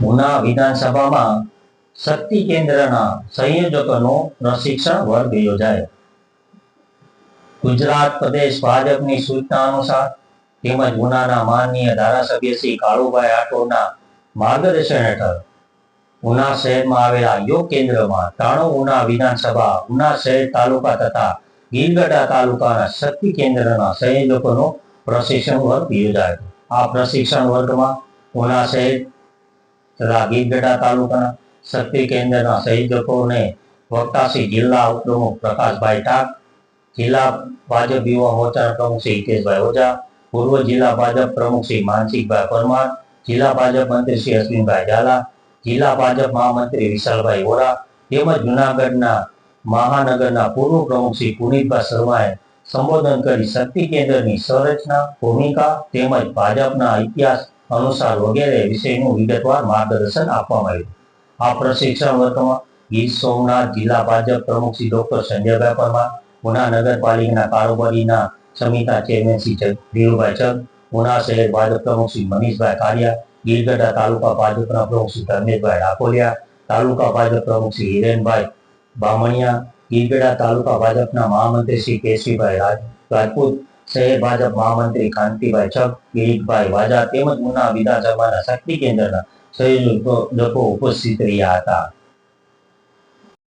ઉના વિધાનસભામાં શક્તિ કેન્દ્રના સંયોજકોનો પ્રશિક્ષણ વર્ગ યોજાયો. ગુજરાત પ્રદેશ ભાજપની સૂચના અનુસાર તેમજ ઉનાના માનનીય ધારાસભ્ય શ્રી કાળુભાઈ આઠોડના માર્ગદર્શન હેઠળ ઉના શહેરમાં આવેલા યોગ કેન્દ્રમાં 93 ઉના વિધાનસભા, ઉના શહેર તાલુકા તથા ગીરગઢડા તાલુકાના શક્તિ કેન્દ્રના સંયોજકોનો પ્રશિક્ષણ વર્ગ યોજાયો. આ પ્રશિક્ષણ વર્ગમાં ઉના શહેર તથા ગીરગઢડા તાલુકાના શક્તિ કેન્દ્રના સંયોજકોને વક્તા શ્રી જિલ્લા ઉપપ્રમુખ પ્રકાશભાઈ ટાક, જિલ્લા ભાજપ યુવા મોરચાના પ્રમુખ શ્રી હિતેશભાઈ ઓઝા, પૂર્વ જિલ્લા ભાજપ પ્રમુખ શ્રી માનસિંહભાઈ પરમાર, જિલ્લા ભાજપ મંત્રી શ્રી અશ્વિનભાઈ ઝાલા, જિલ્લા ભાજપ મહામંત્રી વિશાલભાઈ વોરા તેમજ જૂનાગઢના મહાનગરના પૂર્વ પ્રમુખ શ્રી પુનિતભાઈ શર્માએ સંબોધન કરી શક્તિ કેન્દ્રની સંરચના, ભૂમિકા તેમજ ભાજપના ઇતિહાસ અનુસાર વગેરે વિષયનું વિગતવાર માર્ગદર્શન આપવામાં આવ્યું. આ પ્રશિક્ષણ વર્ગમાં ગીર સોમનાથ જિલ્લા ભાજપ પ્રમુખ શ્રી ડોક્ટર સંજયભાઈ પરમાર, ઉના નગરપાલિકાના કારોબારીના સમિતિના ચેરમેન શ્રી ધીરુભાઈ ચંદ, ઉના શહેર ભાજપ પ્રમુખ શ્રી મનીષભાઈ કારિયા, ગીરગઢડા તાલુકા ભાજપના પ્રમુખ શ્રી ધર્મેશભાઈ ડાકોલિયા, તાલુકા ભાજપ પ્રમુખ શ્રી હિરેનભાઈ બામણિયા, ગીરગઢડા તાલુકા ભાજપના મહામંત્રી શ્રી કેશરીભાઈ રાજપૂત, શહેર ભાજપ મહામંત્રી કાંતિભાઈ છગ, ગિરીશભાઈ વાજા તેમજ ઉના વિધાનસભાના શક્તિ કેન્દ્રના સંયોજકો ઉપસ્થિત રહ્યા હતા.